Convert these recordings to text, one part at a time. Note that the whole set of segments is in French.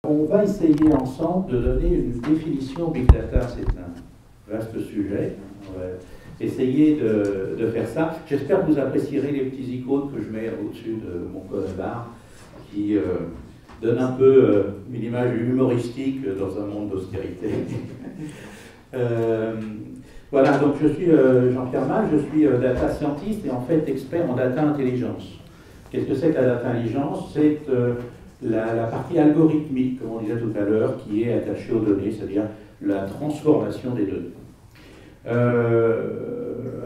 On va essayer ensemble de donner une définition Big Data. C'est un vaste sujet. On va essayer de faire ça. J'espère que vous apprécierez les petits icônes que je mets au-dessus de mon codeur qui donnent un peu une image humoristique dans un monde d'austérité. Voilà, donc je suis Jean-Pierre Mal, je suis data scientist et en fait expert en data intelligence. Qu'est-ce que c'est que la data intelligence? C'est la partie algorithmique, comme on disait tout à l'heure, qui est attachée aux données, c'est-à-dire la transformation des données.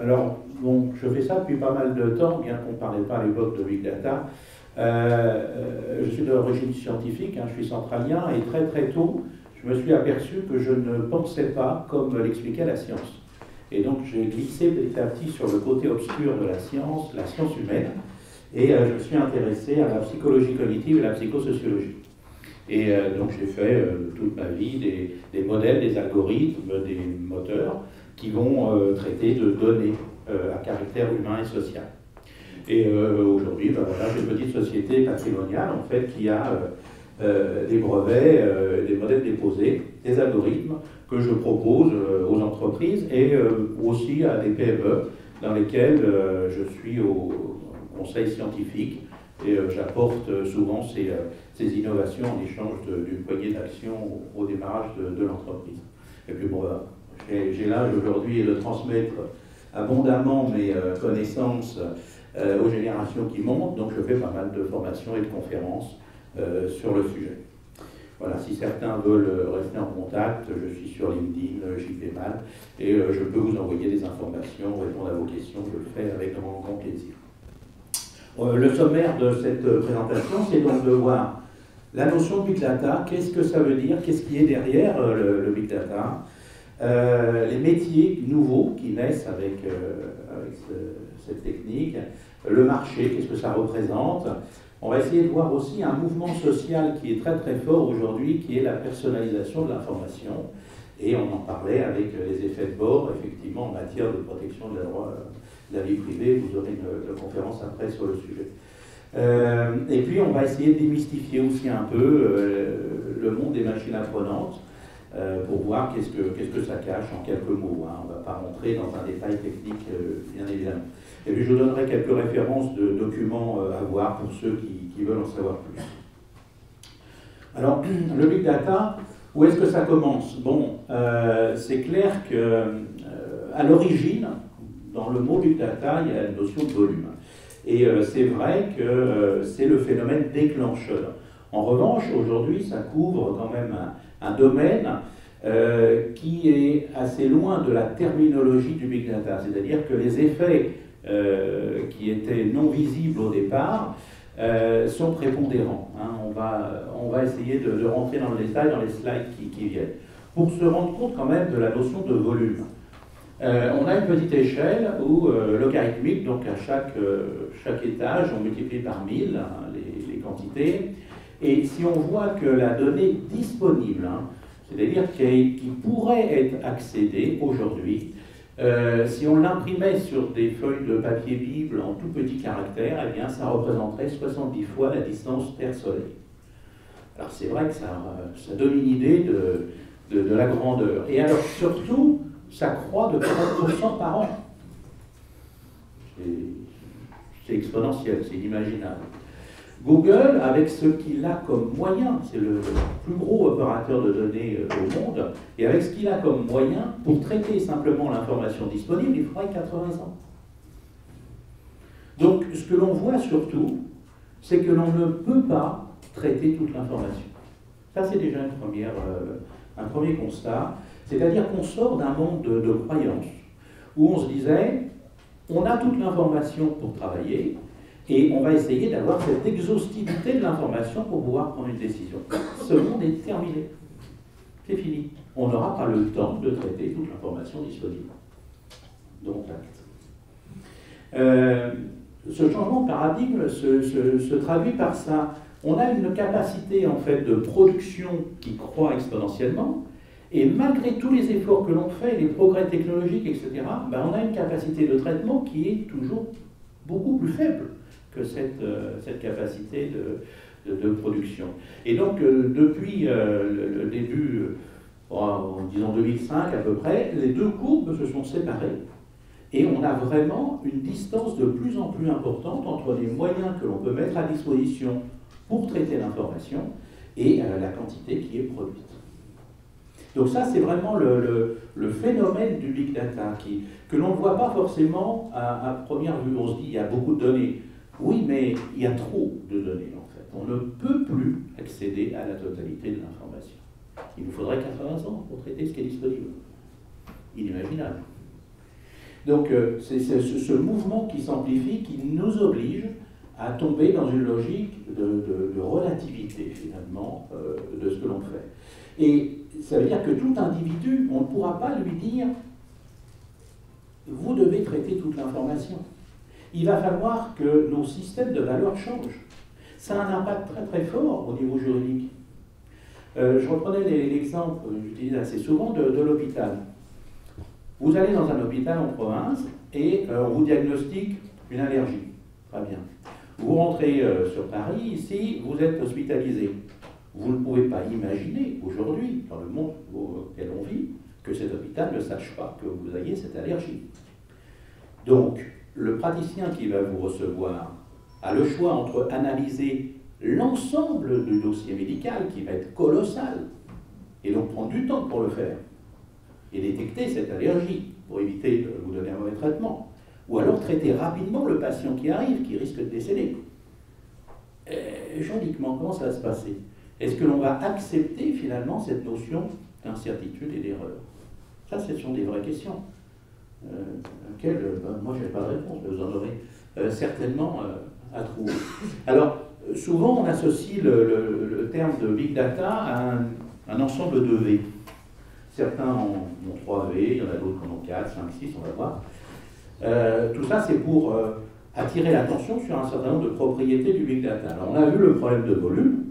Alors, bon, je fais ça depuis pas mal de temps, bien qu'on ne parlait pas à l'époque de Big Data. Je suis d'origine scientifique, hein, je suis centralien, et très très tôt, je me suis aperçu que je ne pensais pas comme l'expliquait la science. Et donc j'ai glissé petit à petit sur le côté obscur de la science humaine, et je me suis intéressé à la psychologie cognitive et la psychosociologie. Et donc j'ai fait toute ma vie des modèles, des algorithmes, des moteurs qui vont traiter de données à caractère humain et social. Et aujourd'hui, ben voilà, j'ai une petite société patrimoniale en fait qui a des brevets, des modèles déposés, des algorithmes que je propose aux entreprises et aussi à des PME dans lesquelles je suis au conseil scientifique et j'apporte souvent ces innovations en échange d'une poignée d'actions au démarrage de l'entreprise. Et puis bon, j'ai l'âge aujourd'hui de transmettre abondamment mes connaissances aux générations qui montent, donc je fais pas mal de formations et de conférences sur le sujet. Voilà, si certains veulent rester en contact, je suis sur LinkedIn, JP Mal, et je peux vous envoyer des informations, répondre à vos questions, je le fais avec grand plaisir. Le sommaire de cette présentation, c'est donc de voir la notion de Big Data, qu'est-ce que ça veut dire, qu'est-ce qui est derrière le Big Data, les métiers nouveaux qui naissent avec cette technique, le marché, qu'est-ce que ça représente. On va essayer de voir aussi un mouvement social qui est très très fort aujourd'hui, qui est la personnalisation de l'information. Et on en parlait avec les effets de bord, effectivement, en matière de protection de la vie privée. Vous aurez une conférence après sur le sujet. Et puis on va essayer de démystifier aussi un peu le monde des machines apprenantes pour voir qu'est-ce que ça cache en quelques mots. Hein. On ne va pas rentrer dans un détail technique, bien évidemment. Et puis je vous donnerai quelques références de documents à voir pour ceux qui veulent en savoir plus. Alors, le Big Data, où est-ce que ça commence? Bon, c'est clair qu'à l'origine, dans le mot Big Data, il y a la notion de volume. Et c'est vrai que c'est le phénomène déclencheur. En revanche, aujourd'hui, ça couvre quand même un domaine qui est assez loin de la terminologie du Big Data. C'est-à-dire que les effets qui étaient non visibles au départ sont prépondérants. Hein. On va essayer de rentrer dans le détail dans les slides qui viennent. Pour se rendre compte quand même de la notion de volume. On a une petite échelle où logarithmique, donc à chaque étage, on multiplie par 1000 hein, les quantités. Et si on voit que la donnée disponible, hein, c'est-à-dire qui pourrait être accédée aujourd'hui, si on l'imprimait sur des feuilles de papier Bible en tout petit caractère, eh bien ça représenterait 70 fois la distance Terre-Soleil. Alors c'est vrai que ça donne une idée de la grandeur. Et alors surtout, ça croît de 40% par an. C'est exponentiel, c'est inimaginable. Google, avec ce qu'il a comme moyen, c'est le plus gros opérateur de données au monde, et avec ce qu'il a comme moyen, pour traiter simplement l'information disponible, il faudrait 80 ans. Donc, ce que l'on voit surtout, c'est que l'on ne peut pas traiter toute l'information. Ça, c'est déjà un premier constat. C'est-à-dire qu'on sort d'un monde de croyances, où on se disait, on a toute l'information pour travailler, et on va essayer d'avoir cette exhaustivité de l'information pour pouvoir prendre une décision. Ce monde est terminé. C'est fini. On n'aura pas le temps de traiter toute l'information disponible. Donc, ce changement de paradigme se traduit par ça. On a une capacité en fait de production qui croît exponentiellement, et malgré tous les efforts que l'on fait, les progrès technologiques, etc., ben on a une capacité de traitement qui est toujours beaucoup plus faible que cette capacité de production. Et donc, depuis le début, en disant 2005 à peu près, les deux courbes se sont séparées. Et on a vraiment une distance de plus en plus importante entre les moyens que l'on peut mettre à disposition pour traiter l'information et la quantité qui est produite. Donc ça, c'est vraiment le phénomène du big data, que l'on ne voit pas forcément à première vue. On se dit, il y a beaucoup de données. Oui, mais il y a trop de données, en fait. On ne peut plus accéder à la totalité de l'information. Il nous faudrait 80 ans pour traiter ce qui est disponible. Inimaginable. Donc, c'est ce mouvement qui s'amplifie, qui nous oblige à tomber dans une logique de relativité, finalement, de ce que l'on fait. Et ça veut dire que tout individu, on ne pourra pas lui dire « vous devez traiter toute l'information ». Il va falloir que nos systèmes de valeurs changent. Ça a un impact très très fort au niveau juridique. Je reprenais l'exemple, j'utilise assez souvent, de l'hôpital. Vous allez dans un hôpital en province et on vous diagnostique une allergie. Très bien. Vous rentrez sur Paris, ici, vous êtes hospitalisé. Vous ne pouvez pas imaginer aujourd'hui, dans le monde auquel on vit, que cet hôpital ne sache pas que vous ayez cette allergie. Donc, le praticien qui va vous recevoir a le choix entre analyser l'ensemble du dossier médical, qui va être colossal, et donc prendre du temps pour le faire, et détecter cette allergie, pour éviter de vous donner un mauvais traitement, ou alors traiter rapidement le patient qui arrive, qui risque de décéder. Juridiquement, comment ça va se passer? Est-ce que l'on va accepter finalement cette notion d'incertitude et d'erreur? Ça, ce sont des vraies questions. Moi, je n'ai pas de réponse, mais vous en aurez certainement à trouver. Alors, souvent, on associe le terme de big data à un ensemble de V. Certains ont 3 V, il y en a d'autres qui en ont 4, 5, 6, on va voir. Tout ça, c'est pour attirer l'attention sur un certain nombre de propriétés du big data. Alors, on a vu le problème de volume,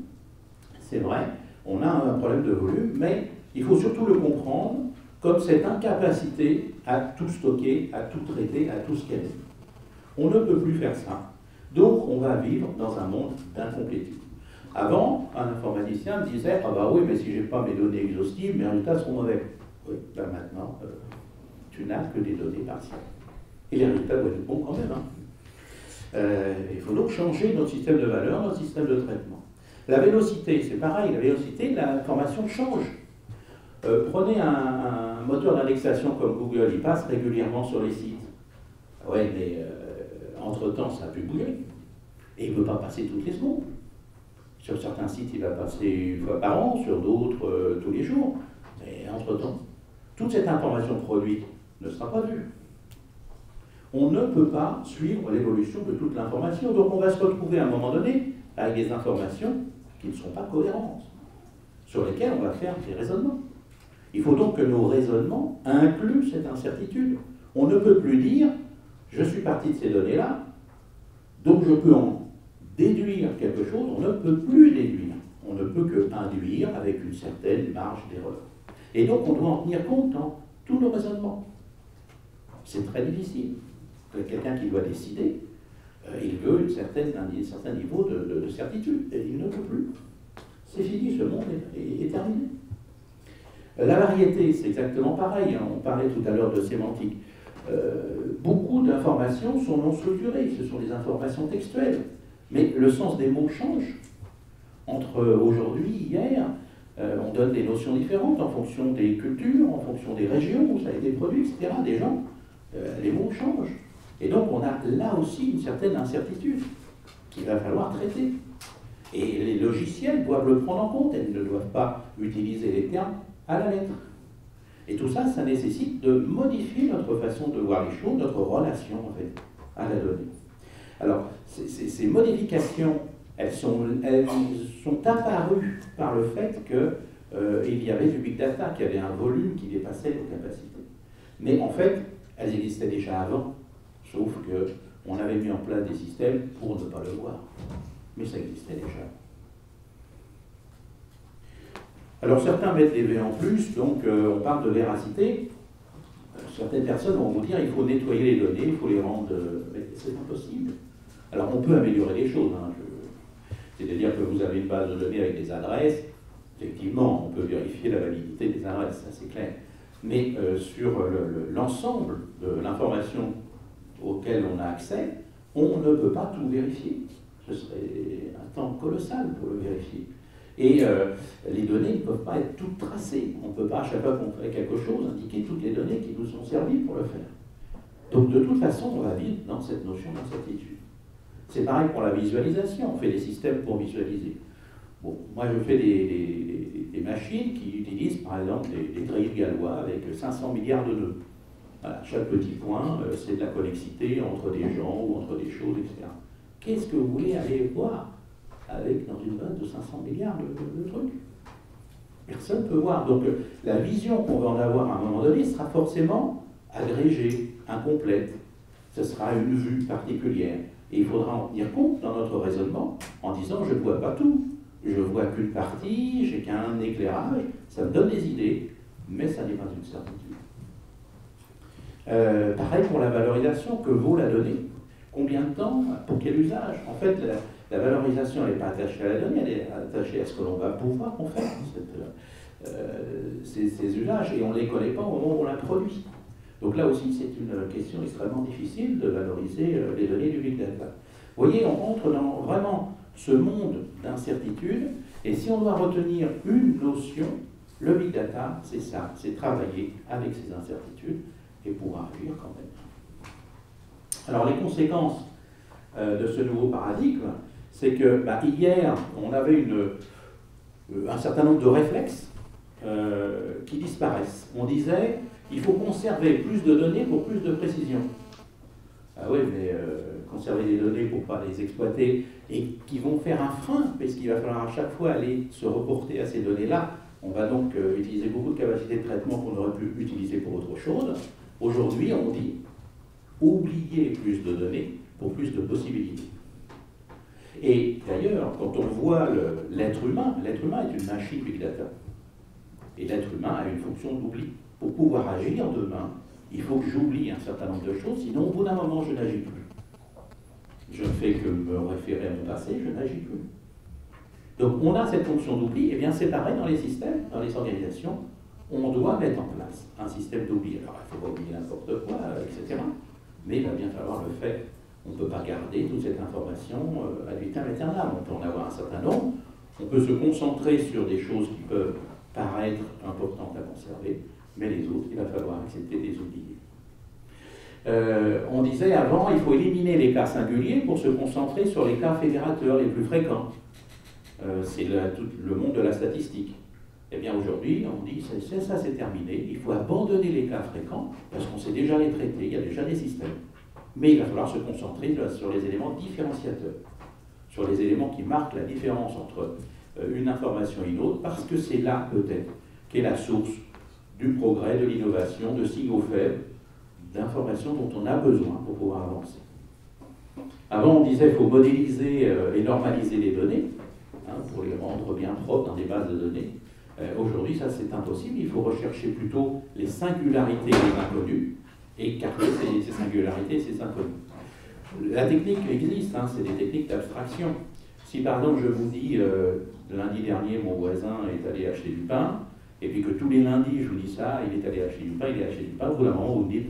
c'est vrai, on a un problème de volume, mais il faut surtout le comprendre comme cette incapacité à tout stocker, à tout traiter, à tout scanner. On ne peut plus faire ça. Donc, on va vivre dans un monde d'incomplétude. Avant, un informaticien me disait « Ah bah oui, mais si je n'ai pas mes données exhaustives, mes résultats seront mauvais. » Oui, ben maintenant, tu n'as que des données partielles. Et les résultats doivent être bons quand même. Hein. Il faut donc changer notre système de valeurs, notre système de traitement. La vélocité, c'est pareil. La vélocité, l'information change. Prenez un moteur d'indexation comme Google, il passe régulièrement sur les sites. Oui, mais entre-temps, ça a pu bouger. Et il ne peut pas passer toutes les secondes. Sur certains sites, il va passer une fois par an, sur d'autres, tous les jours. Mais entre-temps, toute cette information produite ne sera pas vue. On ne peut pas suivre l'évolution de toute l'information. Donc on va se retrouver à un moment donné avec des informations qui ne sont pas cohérentes, sur lesquelles on va faire des raisonnements. Il faut donc que nos raisonnements incluent cette incertitude. On ne peut plus dire « je suis parti de ces données-là, donc je peux en déduire quelque chose », on ne peut plus déduire. On ne peut que induire avec une certaine marge d'erreur. Et donc on doit en tenir compte dans tous nos raisonnements. C'est très difficile. Quelqu'un qui doit décider, il veut un certain niveau de certitude, et il ne peut plus. C'est fini, ce monde est terminé. La variété, c'est exactement pareil. On parlait tout à l'heure de sémantique. Beaucoup d'informations sont non structurées, ce sont des informations textuelles. Mais le sens des mots change. Entre aujourd'hui, hier, on donne des notions différentes en fonction des cultures, en fonction des régions où ça a été produit, etc. Des gens, les mots changent. Et donc on a là aussi une certaine incertitude qu'il va falloir traiter. Et les logiciels doivent le prendre en compte, ils ne doivent pas utiliser les termes à la lettre. Et tout ça, ça nécessite de modifier notre façon de voir les choses, notre relation en fait, à la donnée. Alors, ces modifications, elles sont apparues par le fait qu'il y avait du big data, qu'il y avait un volume qui dépassait nos capacités. Mais en fait, elles existaient déjà avant, sauf qu'on avait mis en place des systèmes pour ne pas le voir. Mais ça existait déjà. Alors certains mettent des V en plus, donc on parle de véracité. Certaines personnes vont vous dire il faut nettoyer les données, il faut les rendre... mais c'est impossible. Alors on peut améliorer les choses. Hein. C'est-à-dire que vous avez une base de données avec des adresses, effectivement, on peut vérifier la validité des adresses, ça c'est clair. Mais sur l'ensemble de l'information auquel on a accès, on ne peut pas tout vérifier. Ce serait un temps colossal pour le vérifier. Et les données ne peuvent pas être toutes tracées. On ne peut pas, à chaque fois qu'on fait quelque chose, indiquer toutes les données qui nous sont servies pour le faire. Donc de toute façon, on va vite dans cette notion d'incertitude. C'est pareil pour la visualisation, on fait des systèmes pour visualiser. Bon, moi je fais des machines qui utilisent par exemple des grilles Galois avec 500 milliards de nœuds. Voilà, chaque petit point, c'est de la connexité entre des gens ou entre des choses, etc. Qu'est-ce que vous voulez aller voir avec dans une base de 500 milliards de trucs? Personne ne peut voir. Donc la vision qu'on va en avoir à un moment donné sera forcément agrégée, incomplète. Ce sera une vue particulière. Et il faudra en tenir compte dans notre raisonnement en disant je ne vois pas tout. Je ne vois qu'une partie, j'ai qu'un éclairage, ça me donne des idées, mais ça n'est pas une certitude. Pareil pour la valorisation, que vaut la donnée? Combien de temps? Pour quel usage? En fait, la valorisation n'est pas attachée à la donnée, elle est attachée à ce que l'on va pouvoir en faire, ces usages, et on ne les connaît pas au moment où on la produit. Donc là aussi, c'est une question extrêmement difficile de valoriser les données du Big Data. Vous voyez, on rentre dans vraiment ce monde d'incertitude, et si on doit retenir une notion, le Big Data, c'est ça, c'est travailler avec ces incertitudes et pouvoir agir quand même. Alors les conséquences de ce nouveau paradigme, c'est que hier, on avait un certain nombre de réflexes qui disparaissent. On disait, il faut conserver plus de données pour plus de précision. Ah oui, mais conserver des données pour ne pas les exploiter et qui vont faire un frein, parce qu'il va falloir à chaque fois aller se reporter à ces données-là. On va donc utiliser beaucoup de capacités de traitement qu'on aurait pu utiliser pour autre chose. Aujourd'hui, on dit, oubliez plus de données pour plus de possibilités. Et d'ailleurs, quand on voit l'être humain est une machine Big Data. Et l'être humain a une fonction d'oubli. Pour pouvoir agir demain, il faut que j'oublie un certain nombre de choses, sinon au bout d'un moment, je n'agis plus. Je ne fais que me référer à mon passé, je n'agis plus. Donc on a cette fonction d'oubli, et bien c'est pareil dans les systèmes, dans les organisations, on doit mettre en place un système d'oubli. Alors il ne faut pas oublier n'importe quoi, etc. Mais il va bien falloir le faire. On ne peut pas garder toute cette information ad vitam aeternam. On peut en avoir un certain nombre. On peut se concentrer sur des choses qui peuvent paraître importantes à conserver, mais les autres, il va falloir accepter de les oublier. On disait avant, il faut éliminer les cas singuliers pour se concentrer sur les cas fédérateurs les plus fréquents. C'est tout le monde de la statistique. Eh bien aujourd'hui, on dit ça c'est terminé, il faut abandonner les cas fréquents, parce qu'on sait déjà les traiter, il y a déjà des systèmes. Mais il va falloir se concentrer sur les éléments différenciateurs, sur les éléments qui marquent la différence entre une information et une autre, parce que c'est là peut-être qu'est la source du progrès, de l'innovation, de signaux faibles, d'informations dont on a besoin pour pouvoir avancer. Avant, on disait qu'il faut modéliser et normaliser les données, pour les rendre bien propres dans des bases de données. Aujourd'hui, ça c'est impossible, il faut rechercher plutôt les singularités et les inconnus, et écarter ces singularités et ces inconnus. La technique existe, c'est des techniques d'abstraction. Si par exemple je vous dis, lundi dernier mon voisin est allé acheter du pain, et puis que tous les lundis je vous dis ça, il est allé acheter du pain, il est acheté du pain, au bout d'un moment vous me dites,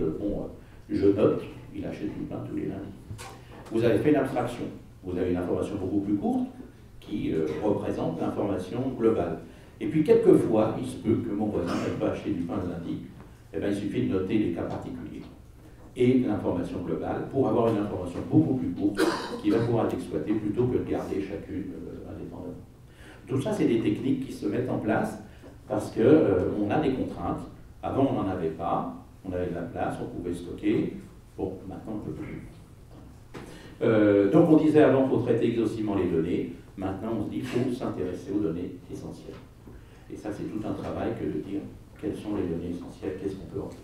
je note, il achète du pain tous les lundis. Vous avez fait une abstraction, vous avez une information beaucoup plus courte qui représente l'information globale. Et puis quelquefois, il se peut que mon voisin n'ait pas acheté du pain le lundi, eh bien, il suffit de noter les cas particuliers et l'information globale pour avoir une information beaucoup plus courte qui va pouvoir être exploitée plutôt que de garder chacune indépendamment. Tout ça, c'est des techniques qui se mettent en place parce qu'on a des contraintes. Avant, on n'en avait pas, on avait de la place, on pouvait stocker. Bon, maintenant, on ne peut plus. Donc, on disait avant qu'il faut traiter exhaustivement les données. Maintenant, on se dit qu'il faut s'intéresser aux données essentielles. Et ça, c'est tout un travail que de dire quelles sont les données essentielles, qu'est-ce qu'on peut en faire.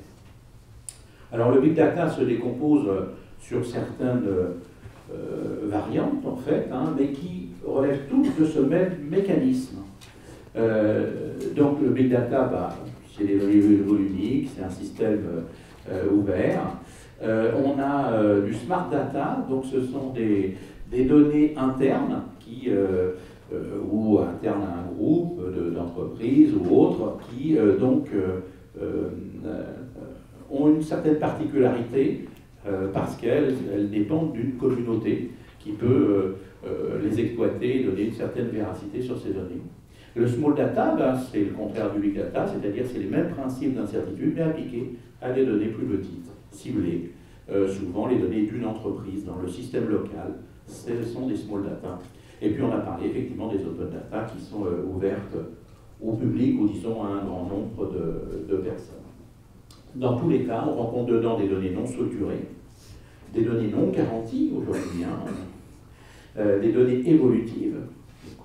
Alors, le Big Data se décompose sur certaines variantes, en fait, mais qui relèvent toutes de ce même mécanisme. Donc, le Big Data, c'est des données volumiques, c'est un système ouvert. On a du Smart Data, donc ce sont des des données internes ou internes à un groupe d'entreprises ou autres qui ont une certaine particularité parce qu'elles dépendent d'une communauté qui peut les exploiter et donner une certaine véracité sur ces données. Le small data, ben, c'est le contraire du big data, c'est-à-dire c'est les mêmes principes d'incertitude mais appliqués à des données plus petites, ciblées, souvent les données d'une entreprise dans le système local, ce sont des small data. Et puis on a parlé effectivement des open data qui sont ouvertes au public ou disons à un grand nombre de personnes. Dans tous les cas, on rencontre dedans des données non structurées, des données non garanties aujourd'hui, des données évolutives.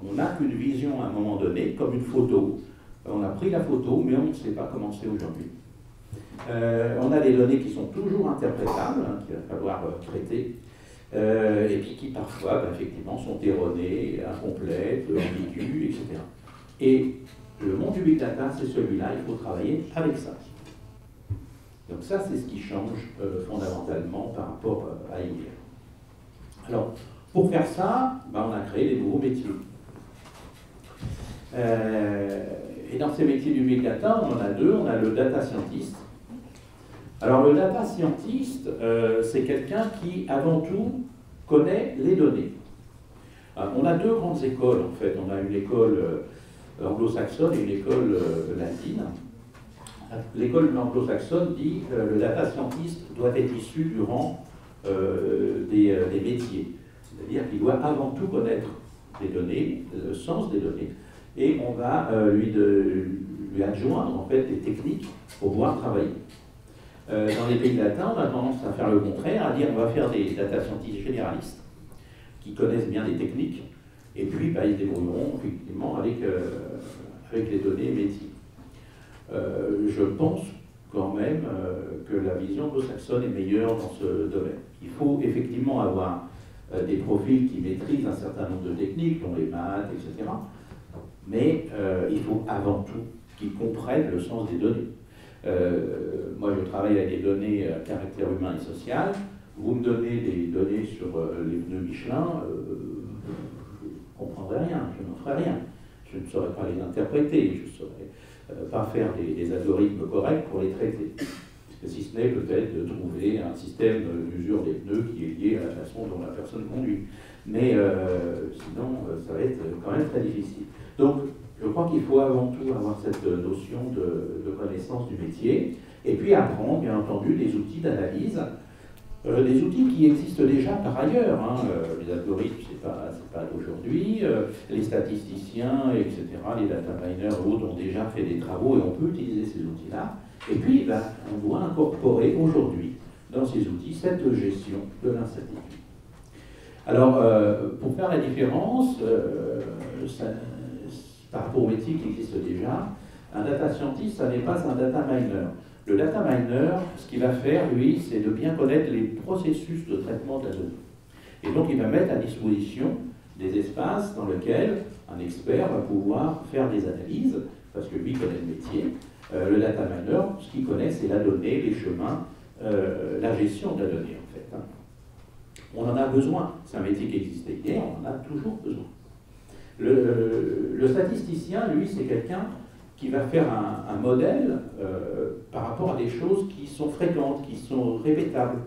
On n'a qu'une vision à un moment donné, comme une photo. On a pris la photo, mais on ne sait pas comment c'est aujourd'hui. On a des données qui sont toujours interprétables, qu'il va falloir traiter, et puis qui parfois, effectivement, sont erronées, incomplètes, ambiguës, etc. Et le monde du big data, c'est celui-là, il faut travailler avec ça. Donc ça, c'est ce qui change fondamentalement par rapport à hier. Alors, pour faire ça, on a créé des nouveaux métiers. Et dans ces métiers du big data, on en a deux. On a le data scientist. Alors le data scientist, c'est quelqu'un qui, avant tout, connaît les données. On a deux grandes écoles, en fait. On a une école anglo-saxonne et une école latine. L'école anglo-saxonne dit que le data scientist doit être issu du rang des métiers. C'est-à-dire qu'il doit avant tout connaître les données, le sens des données, et on va lui adjoindre en fait des techniques pour pouvoir travailler. Dans les pays latins, on a tendance à faire le contraire, à dire on va faire des data scientists généralistes qui connaissent bien les techniques, et puis ils se débrouilleront effectivement avec les données métiers. Je pense quand même que la vision anglo-saxonne est meilleure dans ce domaine. Il faut effectivement avoir des profils qui maîtrisent un certain nombre de techniques, dont les maths, etc. Mais il faut avant tout qu'ils comprennent le sens des données. Moi, je travaille avec des données à caractère humain et social. Vous me donnez des données sur les pneus Michelin, je ne comprendrai rien, je n'en ferai rien. Je ne saurais pas les interpréter, je ne saurais pas faire des algorithmes corrects pour les traiter. Si ce n'est peut-être de trouver un système d'usure des pneus qui est lié à la façon dont la personne conduit. Mais sinon, ça va être quand même très difficile. Donc, je crois qu'il faut avant tout avoir cette notion de connaissance du métier, et puis apprendre, bien entendu, des outils d'analyse, des outils qui existent déjà par ailleurs. Les algorithmes, c'est pas d'aujourd'hui, les statisticiens, etc., les data miners ou autres ont déjà fait des travaux et on peut utiliser ces outils-là. Et puis, on doit incorporer aujourd'hui dans ces outils cette gestion de l'incertitude. Alors, pour faire la différence, par rapport au métier qui existe déjà, un data scientist, ça n'est pas un data miner. Le data miner, ce qu'il va faire, lui, c'est de bien connaître les processus de traitement de la donnée. Et donc, il va mettre à disposition des espaces dans lesquels un expert va pouvoir faire des analyses, parce que lui connaît le métier. Le data miner, ce qu'il connaît, c'est la donnée, les chemins, la gestion de la donnée, en fait. On en a besoin. C'est un métier qui existait hier, on en a toujours besoin. Le statisticien, lui, c'est quelqu'un qui va faire un modèle par rapport à des choses qui sont fréquentes, qui sont répétables.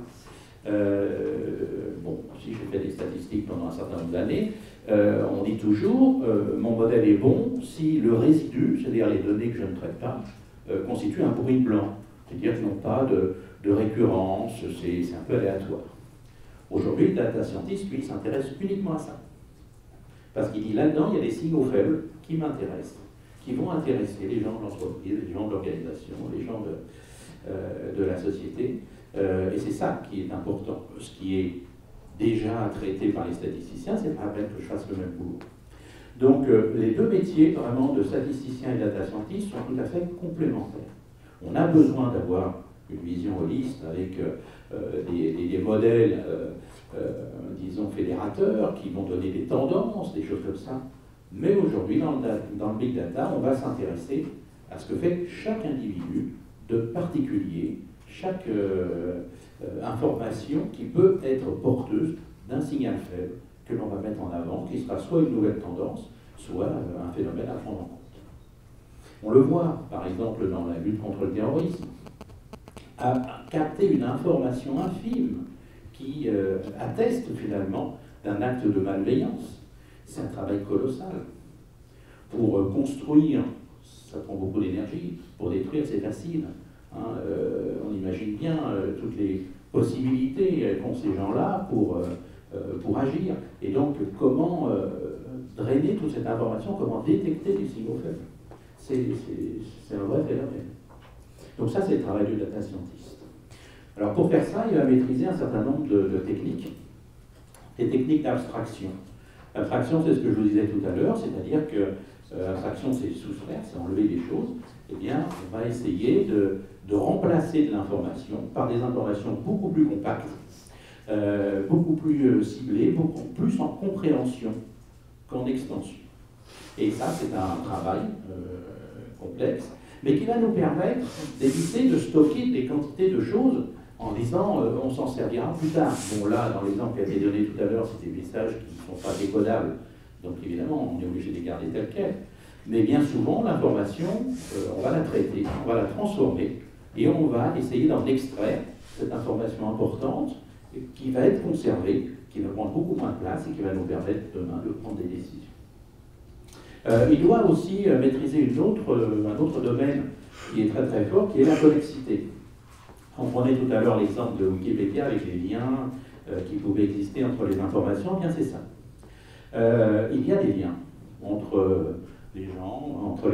Si je fais des statistiques pendant un certain nombre d'années, on dit toujours mon modèle est bon si le résidu, c'est-à-dire les données que je ne traite pas, constitue un bruit blanc, c'est-à-dire qu'ils n'ont pas de récurrence, c'est un peu aléatoire. Aujourd'hui, le data scientist, lui, s'intéresse uniquement à ça. Parce qu'il dit là-dedans, il y a des signaux faibles qui m'intéressent, qui vont intéresser les gens de l'entreprise, les gens de l'organisation, les gens de la société. Et c'est ça qui est important. Ce qui est déjà traité par les statisticiens, c'est pas la peine que je fasse le même boulot. Donc les deux métiers, vraiment, de statisticien et data scientist, sont tout à fait complémentaires. On a besoin d'avoir une vision holiste avec des modèles, disons, fédérateurs qui vont donner des tendances, des choses comme ça. Mais aujourd'hui, dans le big data, on va s'intéresser à ce que fait chaque individu de particulier, chaque information qui peut être porteuse d'un signal faible que l'on va mettre en avant, qui sera soit une nouvelle tendance, soit un phénomène à prendre en compte. On le voit, par exemple, dans la lutte contre le terrorisme, à capter une information infime qui atteste finalement d'un acte de malveillance. C'est un travail colossal. Pour construire, ça prend beaucoup d'énergie. Pour détruire, c'est facile. Hein, on imagine bien toutes les possibilités qu'ont ces gens-là pour agir. Et donc, comment drainer toute cette information, comment détecter les signaux faibles. C'est un vrai phénomène. Donc ça, c'est le travail du data scientist. Alors pour faire ça, il va maîtriser un certain nombre de techniques, des techniques d'abstraction. L'abstraction, c'est ce que je vous disais tout à l'heure, c'est-à-dire que l'abstraction, c'est soustraire, c'est enlever des choses. Eh bien, on va essayer de remplacer de l'information par des informations beaucoup plus compactes, beaucoup plus ciblées, beaucoup plus en compréhension qu'en extension. Et ça, c'est un travail complexe, mais qui va nous permettre d'éviter de stocker des quantités de choses en disant on s'en servira plus tard. Bon, là, dans l'exemple qui a été donné tout à l'heure, c'est des messages qui ne sont pas décodables, donc évidemment, on est obligé de les garder tels quels. Mais bien souvent, l'information, on va la traiter, on va la transformer, et on va essayer d'en extraire cette information importante qui va être conservée, qui va prendre beaucoup moins de place et qui va nous permettre demain de prendre des décisions. Il doit aussi maîtriser un autre domaine qui est très très fort, qui est la connexité. On prenait tout à l'heure l'exemple de Wikipédia avec les liens qui pouvaient exister entre les informations. Bien, c'est ça. Il y a des liens entre les gens, entre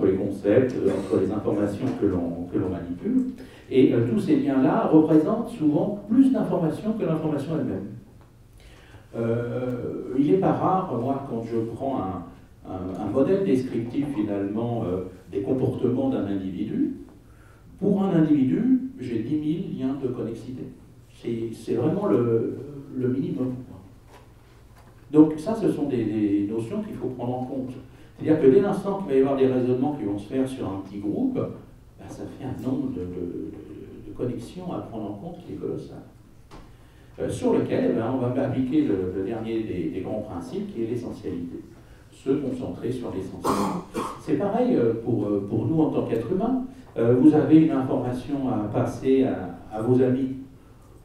les concepts, entre les informations que l'on manipule. Et tous ces liens-là représentent souvent plus d'informations que l'information elle-même. Il n'est pas rare, moi, quand je prends un modèle descriptif finalement des comportements d'un individu, pour un individu, j'ai 10 000 liens de connexité. C'est vraiment le minimum. Donc ça, ce sont des notions qu'il faut prendre en compte. C'est-à-dire que dès l'instant qu'il va y avoir des raisonnements qui vont se faire sur un petit groupe, ben, ça fait un nombre de connexions à prendre en compte qui est colossal. Sur lequel ben, on va appliquer le dernier des grands principes qui est l'essentialité. Se concentrer sur l'essentiel. C'est pareil pour nous en tant qu'êtres humains. Vous avez une information à passer à vos amis.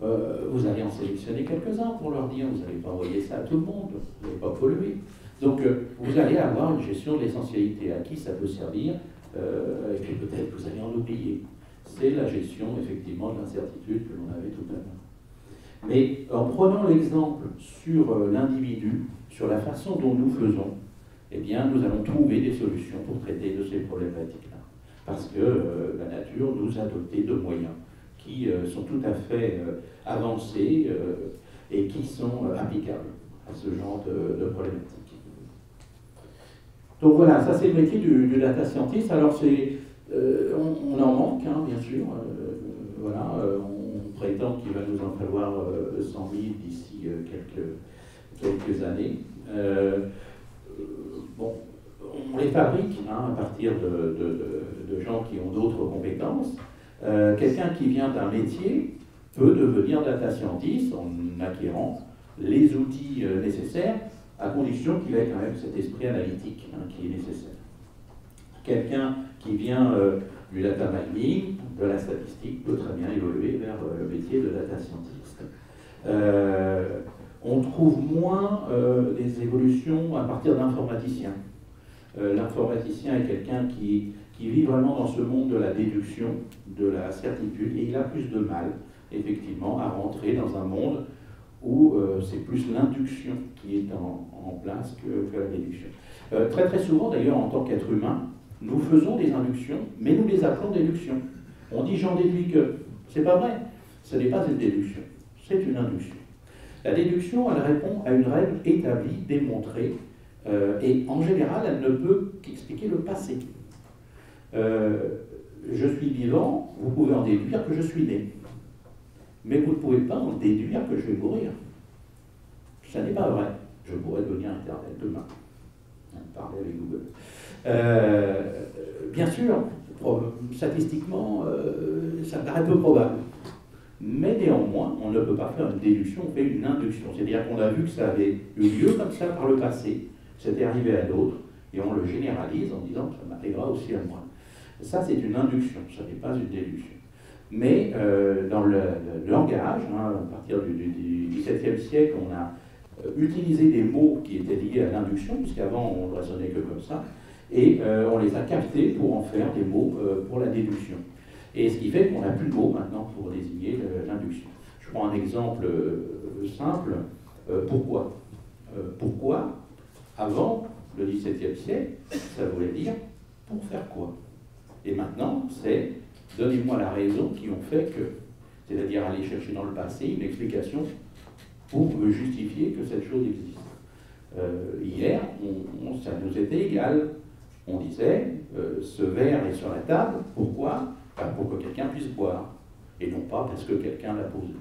Vous allez en sélectionner quelques-uns pour leur dire, vous n'allez pas envoyer ça à tout le monde, vous n'allez pas polluer. Donc vous allez avoir une gestion de l'essentialité, à qui ça peut servir, et puis peut-être vous allez en oublier. C'est la gestion effectivement de l'incertitude que l'on avait tout à l'heure. Mais en prenant l'exemple sur l'individu, sur la façon dont nous faisons, eh bien nous allons trouver des solutions pour traiter de ces problématiques-là. Parce que la nature nous a doté de moyens qui sont tout à fait avancés et qui sont applicables à ce genre de problématiques. Donc voilà, ça c'est le métier du data scientist. Alors on en manque, hein, bien sûr. Voilà, on prétend qu'il va nous en falloir 100 000 d'ici quelques années. Bon, on les fabrique hein, à partir de gens qui ont d'autres compétences. Quelqu'un qui vient d'un métier peut devenir data scientist en acquérant les outils nécessaires, à condition qu'il ait quand même cet esprit analytique hein, qui est nécessaire. Quelqu'un qui vient du data mining, de la statistique, peut très bien évoluer vers le métier de data scientist. On trouve moins des évolutions à partir d'informaticiens. L'informaticien est quelqu'un qui vit vraiment dans ce monde de la déduction, de la certitude, et il a plus de mal, effectivement, à rentrer dans un monde où c'est plus l'induction qui est en place que la déduction. Très très souvent, d'ailleurs, en tant qu'être humain, nous faisons des inductions, mais nous les appelons déductions. On dit j'en déduis que. C'est pas vrai. Ce n'est pas une déduction, c'est une induction. La déduction, elle répond à une règle établie, démontrée, et en général, elle ne peut qu'expliquer le passé. Je suis vivant, vous pouvez en déduire que je suis né. Mais vous ne pouvez pas en déduire que je vais mourir. Ça n'est pas vrai. Je pourrais devenir Internet demain. Parler avec Google. Bien sûr, statistiquement, ça paraît peu probable. Mais néanmoins, on ne peut pas faire une déduction, on fait une induction. C'est-à-dire qu'on a vu que ça avait eu lieu comme ça par le passé, c'était arrivé à d'autres, et on le généralise en disant que ça m'arrivera aussi à moi. Ça, c'est une induction, ça n'est pas une déduction. Mais dans le langage, hein, à partir du XVIIe siècle, on a utilisé des mots qui étaient liés à l'induction, puisqu'avant on ne raisonnait que comme ça, et on les a captés pour en faire des mots pour la déduction. Et ce qui fait qu'on n'a plus de mots maintenant pour désigner l'induction. Je prends un exemple simple. Pourquoi pourquoi, avant le XVIIe siècle, ça voulait dire pour faire quoi. Et maintenant, c'est donnez-moi la raison qui ont fait que, c'est-à-dire aller chercher dans le passé une explication pour me justifier que cette chose existe. Hier, ça nous était égal. On disait, ce verre est sur la table, pourquoi? Pour que quelqu'un puisse boire, et non pas parce que quelqu'un l'a posé.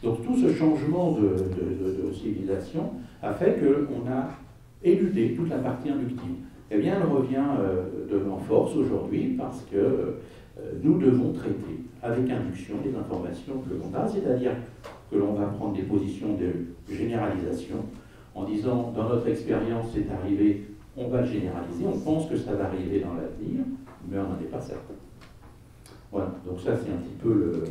Donc tout ce changement de civilisation a fait qu'on a éludé toute la partie inductive. Eh bien, elle revient en force aujourd'hui parce que nous devons traiter avec induction des informations que l'on a, c'est-à-dire que l'on va prendre des positions de généralisation en disant, dans notre expérience, c'est arrivé, on va le généraliser, on pense que ça va arriver dans l'avenir, mais on n'en est pas certain. Voilà, donc ça c'est un petit peu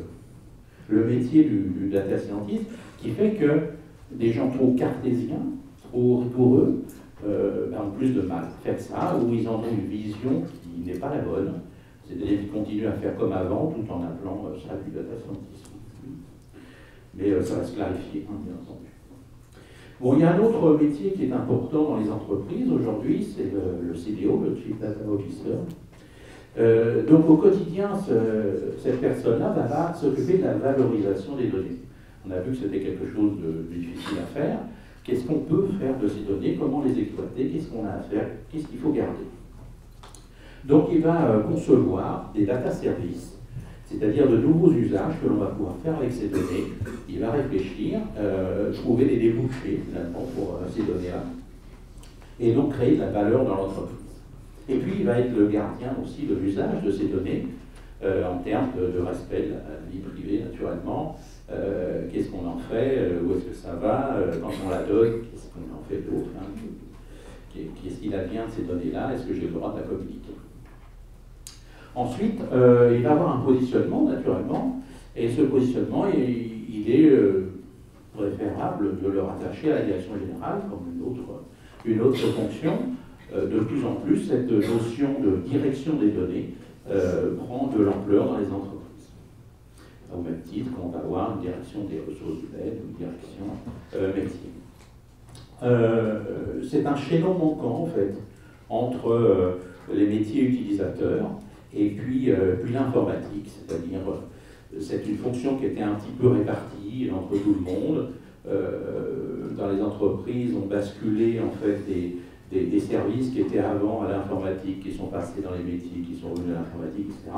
le métier du data scientist qui fait que des gens trop cartésiens, trop rigoureux, ont plus de mal à faire ça, ou ils en ont une vision qui n'est pas la bonne, c'est-à-dire qu'ils continuent à faire comme avant tout en appelant ça du data scientist. Mais ça va se clarifier, hein, bien entendu. Bon, il y a un autre métier qui est important dans les entreprises aujourd'hui, c'est le CDO, le Chief Data Officer. Donc au quotidien, cette personne-là va s'occuper de la valorisation des données. On a vu que c'était quelque chose de difficile à faire. Qu'est-ce qu'on peut faire de ces données? Comment les exploiter? Qu'est-ce qu'on a à faire? Qu'est-ce qu'il faut garder? Donc il va concevoir des data services, c'est-à-dire de nouveaux usages que l'on va pouvoir faire avec ces données. Il va réfléchir, trouver des débouchés finalement pour ces données-là, et donc créer de la valeur dans l'entreprise. Et puis il va être le gardien aussi de l'usage de ces données, en termes de respect de la vie privée naturellement. Qu'est-ce qu'on en fait? Où est-ce que ça va? Quand on la donne, qu'est-ce qu'on en fait d'autre? Hein? Qu'est-ce qu'il advient de ces données-là? Est-ce que j'ai le droit de la communiquer? Ensuite, il va avoir un positionnement naturellement, et ce positionnement, il est préférable de le rattacher à la direction générale comme une autre fonction. De plus en plus, cette notion de direction des données prend de l'ampleur dans les entreprises. Au même titre qu'on va avoir une direction des ressources humaines, une direction métier. C'est un chaînon manquant, en fait, entre les métiers utilisateurs et puis l'informatique, c'est-à-dire c'est une fonction qui était un petit peu répartie entre tout le monde. Dans les entreprises, on basculait en fait des services qui étaient avant à l'informatique, qui sont passés dans les métiers, qui sont revenus à l'informatique, etc.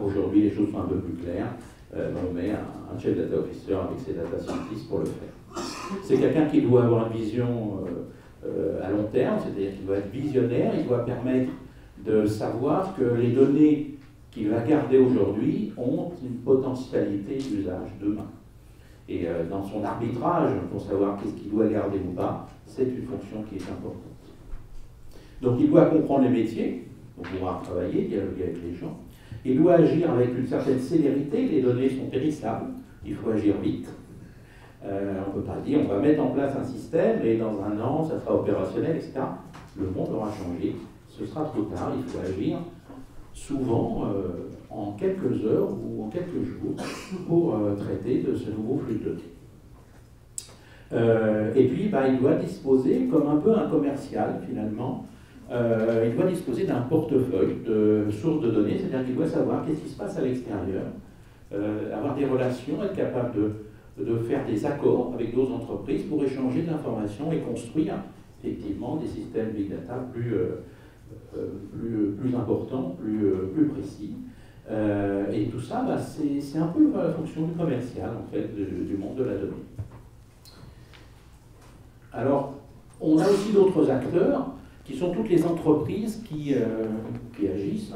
Aujourd'hui, les choses sont un peu plus claires. On met un chef data officer avec ses data scientists pour le faire. C'est quelqu'un qui doit avoir une vision à long terme, c'est-à-dire qu'il doit être visionnaire, il doit permettre de savoir que les données qu'il va garder aujourd'hui ont une potentialité d'usage demain. Et dans son arbitrage, pour savoir qu'est-ce qu'il doit garder ou pas, c'est une fonction qui est importante. Donc il doit comprendre les métiers, pour pouvoir travailler, dialoguer avec les gens. Il doit agir avec une certaine célérité, les données sont périssables, il faut agir vite. On ne peut pas dire on va mettre en place un système et dans un an ça sera opérationnel, etc. Le monde aura changé, ce sera trop tard, il faut agir souvent en quelques heures ou en quelques jours pour traiter de ce nouveau flux de données. Et puis il doit disposer, comme un peu un commercial finalement, il doit disposer d'un portefeuille de sources de données, c'est-à-dire qu'il doit savoir qu'est-ce qui se passe à l'extérieur, avoir des relations, être capable de faire des accords avec d'autres entreprises pour échanger de l'information et construire effectivement des systèmes big data plus importants, plus précis. Et tout ça, c'est un peu la fonction du commercial en fait, du monde de la donnée. Alors, on a aussi d'autres acteurs qui sont toutes les entreprises qui agissent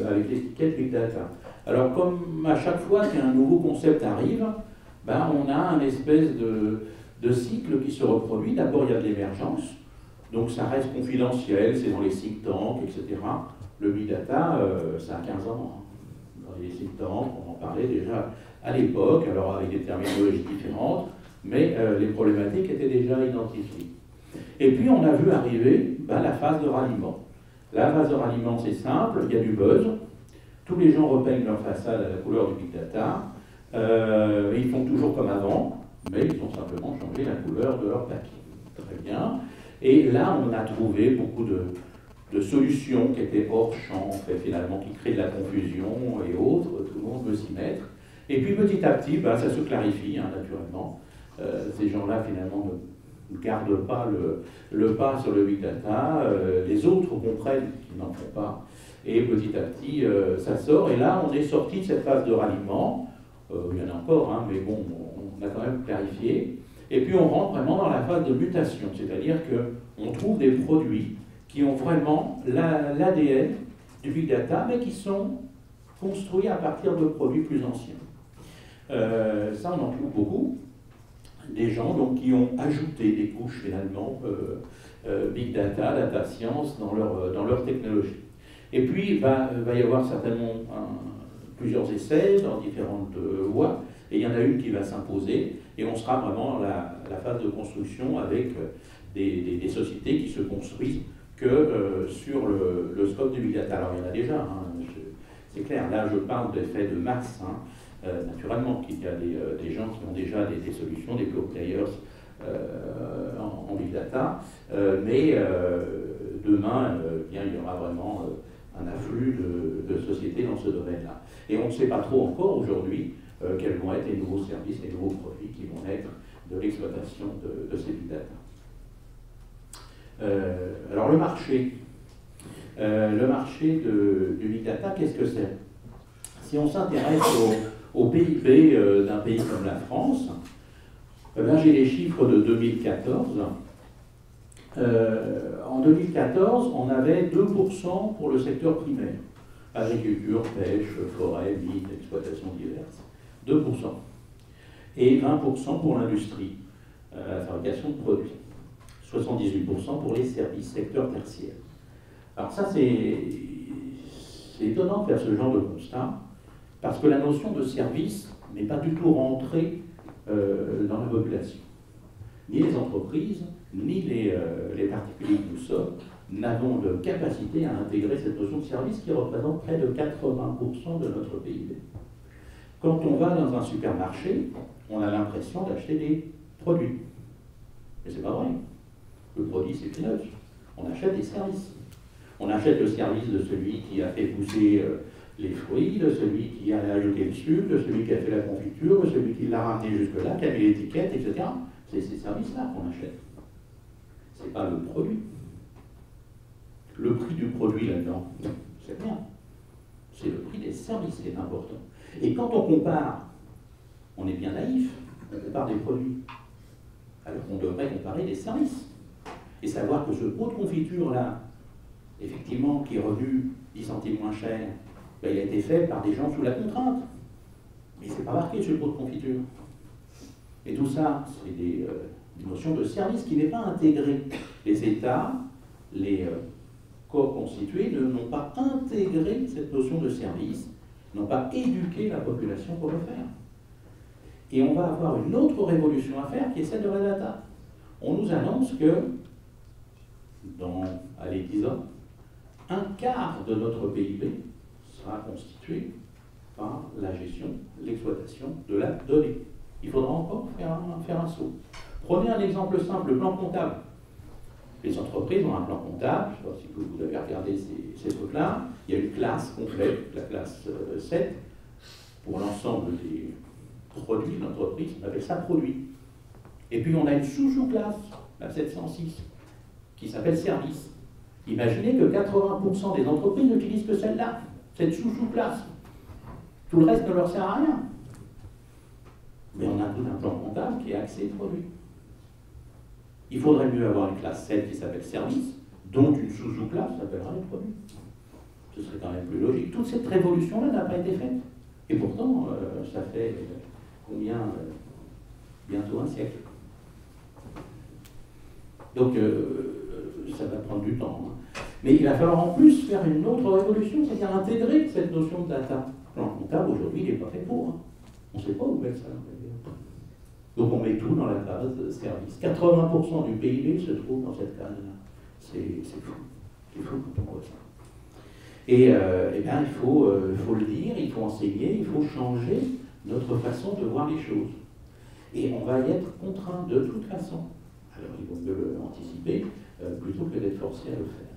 avec l'étiquette Big Data. Alors comme à chaque fois qu'un nouveau concept arrive, ben, on a un espèce de cycle qui se reproduit. D'abord il y a de l'émergence, donc ça reste confidentiel, c'est dans les think tanks, etc. Le big data, ça a 15 ans. Hein. Dans les think tanks, on en parlait déjà à l'époque, alors avec des terminologies différentes, mais les problématiques étaient déjà identifiées. Et puis on a vu arriver la phase de ralliement. La phase de ralliement, c'est simple, il y a du buzz, tous les gens repeignent leur façade à la couleur du big data, ils font toujours comme avant, mais ils ont simplement changé la couleur de leur papier. Très bien. Et là, on a trouvé beaucoup de solutions qui étaient hors champ, en fait, finalement, qui créent de la confusion et autres, tout le monde veut s'y mettre. Et puis petit à petit, ça se clarifie, hein, naturellement. Ces gens-là, finalement, ne gardent pas le pas sur le big data, les autres comprennent qu'ils n'en font pas, et petit à petit, ça sort, et là, on est sorti de cette phase de ralliement, il y en a encore, hein, mais bon, on a quand même clarifié, et puis on rentre vraiment dans la phase de mutation, c'est-à-dire qu'on trouve des produits qui ont vraiment l'ADN du big data, mais qui sont construits à partir de produits plus anciens. Ça, on en trouve beaucoup. Des gens donc, qui ont ajouté des couches finalement big data, data science dans leur technologie. Et puis il va y avoir certainement plusieurs essais dans différentes voies, et il y en a une qui va s'imposer, et on sera vraiment à la phase de construction avec des sociétés qui se construisent que sur le scope du big data. Alors il y en a déjà, hein, c'est clair, là je parle d'effets de masse. Hein. Naturellement qu'il y a des gens qui ont déjà des solutions, des pure players en big data, mais demain, bien, il y aura vraiment un afflux de sociétés dans ce domaine-là. Et on ne sait pas trop encore aujourd'hui quels vont être les nouveaux services, les nouveaux produits qui vont naître de l'exploitation de ces big data. Alors le marché du big data, qu'est-ce que c'est? Si on s'intéresse au PIB d'un pays comme la France, là j'ai les chiffres de 2014. En 2014, on avait 2% pour le secteur primaire. Agriculture, pêche, forêt, mines, exploitations diverses. 2%. Et 20% pour l'industrie, la fabrication de produits. 78% pour les services, secteur tertiaire. Alors ça, c'est étonnant de faire ce genre de constat, parce que la notion de service n'est pas du tout rentrée dans la population. Ni les entreprises, ni les particuliers que nous sommes n'avons de capacité à intégrer cette notion de service qui représente près de 80% de notre PIB. Quand on va dans un supermarché, on a l'impression d'acheter des produits. Mais c'est pas vrai. Le produit, c'est finance. On achète des services. On achète le service de celui qui a fait pousser les fruits, de celui qui a ajouté le sucre, de celui qui a fait la confiture, de celui qui l'a ramené jusque-là, qui a mis l'étiquette, etc. C'est ces services-là qu'on achète. Ce n'est pas le produit. Le prix du produit là-dedans, c'est bien. C'est le prix des services qui est important. Et quand on compare, on est bien naïf, on compare des produits. Alors qu'on devrait comparer des services. Et savoir que ce pot de confiture-là, effectivement, qui est revenu 10 centimes moins cher, il a été fait par des gens sous la contrainte. Mais c'est pas marqué sur le pot de confiture. Et tout ça, c'est des notions de service qui n'est pas intégrée. Les États, les corps constitués n'ont pas intégré cette notion de service, n'ont pas éduqué la population pour le faire. Et on va avoir une autre révolution à faire qui est celle de la data. On nous annonce que dans, allez, 10 ans, un quart de notre PIB sera constitué par la gestion, l'exploitation de la donnée. Il faudra encore faire un saut. Prenez un exemple simple, le plan comptable. Les entreprises ont un plan comptable, je ne sais pas si vous avez regardé ces trucs-là. Il y a une classe complète, la classe 7, pour l'ensemble des produits de l'entreprise, on appelle ça produit. Et puis on a une sous-classe, la 706, qui s'appelle service. Imaginez que 80% des entreprises n'utilisent que celle-là, cette sous-classe. Tout le reste ne leur sert à rien. Mais on a tout un plan comptable qui est axé produit. Il faudrait mieux avoir une classe 7 qui s'appelle service, dont une sous-classe s'appellera les produits. Ce serait quand même plus logique. Toute cette révolution-là n'a pas été faite. Et pourtant, ça fait combien bientôt un siècle. Donc, ça va prendre du temps. Hein. Mais il va falloir en plus faire une autre révolution, c'est-à-dire intégrer cette notion de data. Le plan comptable, aujourd'hui, il n'est pas fait pour. Hein. On ne sait pas où mettre ça. Donc, on met tout dans la case service. 80% du PIB se trouve dans cette case-là. C'est fou. C'est fou quand on voit ça. Et bien, il faut le dire, il faut enseigner, il faut changer notre façon de voir les choses. Et on va y être contraint de toute façon. Alors, il vaut mieux l'anticiper plutôt que d'être forcé à le faire.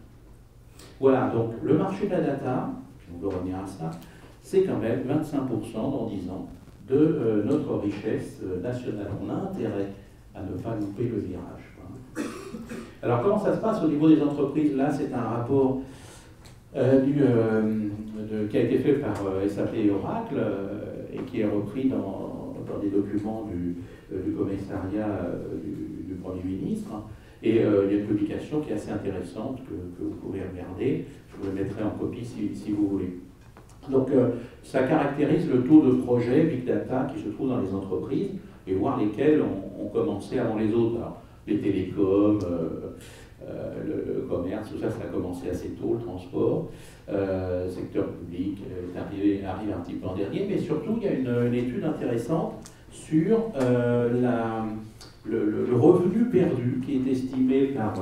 Voilà, donc le marché de la data, on peut revenir à ça, c'est quand même 25% dans 10 ans de notre richesse nationale. On a intérêt à ne pas louper le virage. Hein. Alors, comment ça se passe au niveau des entreprises? Là, c'est un rapport qui a été fait par SAP et Oracle et qui est repris dans des documents du commissariat du Premier ministre. Et il y a une publication qui est assez intéressante que vous pouvez regarder. Je vous la mettrai en copie si vous voulez. Donc, ça caractérise le taux de projets Big Data qui se trouvent dans les entreprises et voir lesquels ont commencé avant les autres. Alors, les télécoms, le commerce, tout ça, ça a commencé assez tôt, le transport, secteur public arrive un petit peu en dernier, mais surtout il y a une étude intéressante sur le revenu perdu qui est estimé par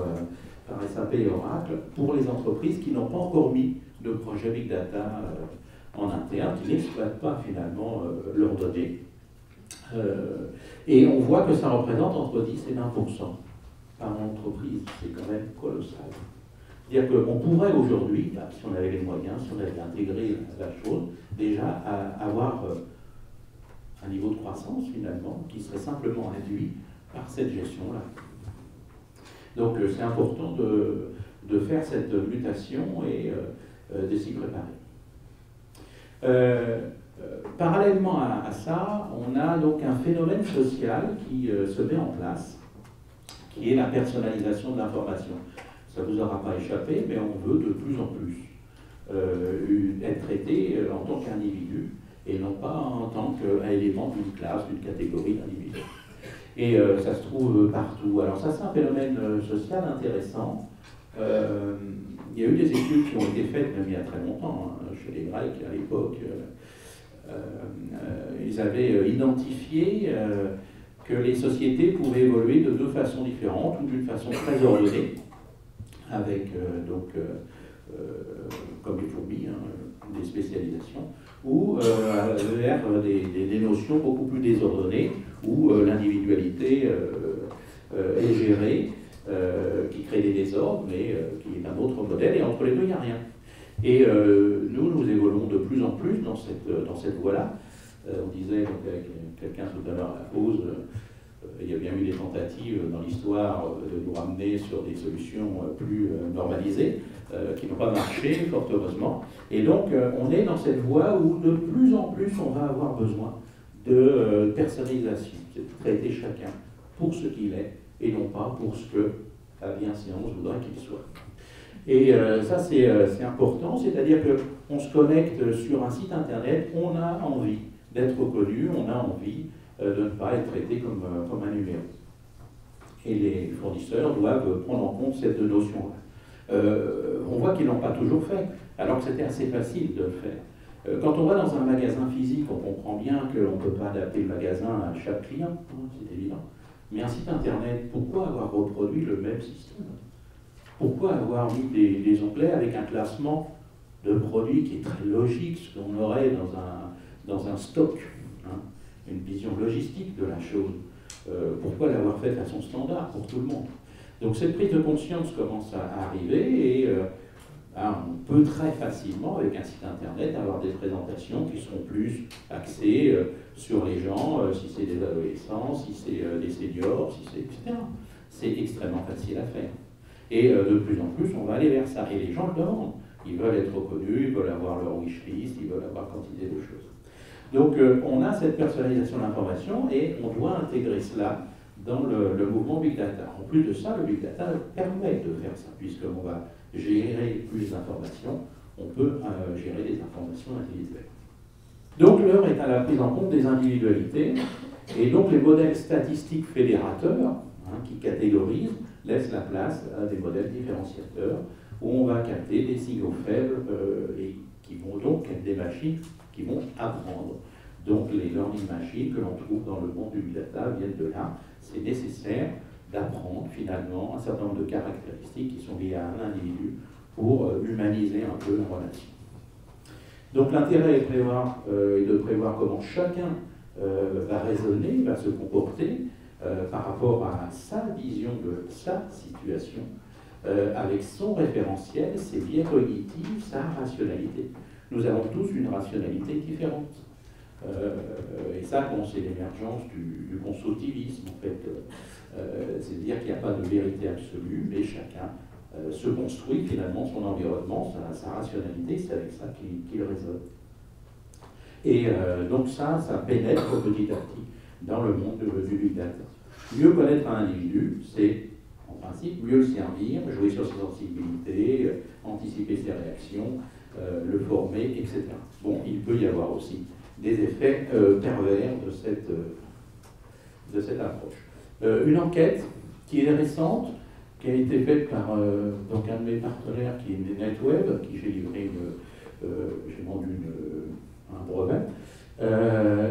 SAP et Oracle pour les entreprises qui n'ont pas encore mis de projet Big Data en interne, qui n'exploitent pas finalement leurs données. Et on voit que ça représente entre 10 et 20% par entreprise, c'est quand même colossal. C'est-à-dire qu'on pourrait aujourd'hui, si on avait les moyens, si on avait intégré la chose, déjà avoir un niveau de croissance finalement qui serait simplement induit par cette gestion-là. Donc c'est important de faire cette mutation et de s'y préparer. Parallèlement à ça, on a donc un phénomène social qui se met en place, qui est la personnalisation de l'information. Ça ne vous aura pas échappé, mais on veut de plus en plus être traité en tant qu'individu et non pas en tant qu'élément d'une classe, d'une catégorie d'individus. Et ça se trouve partout. Alors ça, c'est un phénomène social intéressant. Il y a eu des études qui ont été faites, même il y a très longtemps, hein, chez les Grecs à l'époque. Ils avaient identifié que les sociétés pouvaient évoluer de deux façons différentes, ou d'une façon très ordonnée, avec comme les fourmis, hein, des spécialisations, ou vers des notions beaucoup plus désordonnées, où l'individualité est gérée, qui crée des désordres, mais qui est un autre modèle, et entre les deux, il n'y a rien. Et nous évoluons de plus en plus dans cette voie-là. On disait donc, avec quelqu'un tout à l'heure à la pause, il y a bien eu des tentatives dans l'histoire de nous ramener sur des solutions plus normalisées, qui n'ont pas marché, fort heureusement. Et donc, on est dans cette voie où de plus en plus, on va avoir besoin de personnalisation, c'est de traiter chacun pour ce qu'il est, et non pas pour ce que la bienséance voudrait qu'il soit. Et ça, c'est important, c'est-à-dire qu'on se connecte sur un site internet, on a envie d'être reconnu, on a envie de ne pas être traité comme un numéro. Et les fournisseurs doivent prendre en compte cette notion-là. On voit qu'ils ne l'ont pas toujours fait, alors que c'était assez facile de le faire. Quand on va dans un magasin physique, on comprend bien qu'on ne peut pas adapter le magasin à chaque client, hein, c'est évident. Mais un site internet, pourquoi avoir reproduit le même système? Pourquoi avoir mis des onglets avec un classement de produits qui est très logique, ce qu'on aurait dans un stock, hein, une vision logistique de la chose? Pourquoi l'avoir fait de façon standard pour tout le monde? Donc cette prise de conscience commence à arriver et on peut très facilement, avec un site internet, avoir des présentations qui sont plus axées sur les gens, si c'est des adolescents, si c'est des seniors, si c'est etc. C'est extrêmement facile à faire. Et de plus en plus, on va aller vers ça. Et les gens le demandent. Ils veulent être reconnus, ils veulent avoir leur wishlist, ils veulent avoir quantité de choses. Donc on a cette personnalisation de l'information et on doit intégrer cela dans le mouvement Big Data. En plus de ça, le Big Data permet de faire ça, puisqu'on va gérer plus d'informations, on peut gérer des informations individuelles. Donc l'heure est à la prise en compte des individualités, et donc les modèles statistiques fédérateurs, qui catégorisent, laissent la place à des modèles différenciateurs, où on va capter des signaux faibles, et qui vont donc être des machines qui vont apprendre. Donc les learning machines que l'on trouve dans le monde du big data viennent de là. C'est nécessaire d'apprendre finalement un certain nombre de caractéristiques qui sont liées à un individu pour humaniser un peu la relation. Donc l'intérêt est de prévoir comment chacun va raisonner, va se comporter par rapport à sa vision de sa situation, avec son référentiel, ses biais cognitifs, sa rationalité. Nous avons tous une rationalité différente. Et ça, bon, c'est l'émergence du constructivisme, en fait. C'est-à-dire qu'il n'y a pas de vérité absolue, mais chacun se construit finalement son environnement, sa rationalité, c'est avec ça qu'il raisonne. Et donc ça pénètre petit à petit dans le monde du big data. Mieux connaître un individu, c'est en principe mieux le servir, jouer sur ses sensibilités, anticiper ses réactions, le former, etc. Bon, il peut y avoir aussi des effets pervers de cette approche. Une enquête qui est récente, qui a été faite par donc un de mes partenaires qui est NetWeb, qui j'ai livré, j'ai vendu un brevet,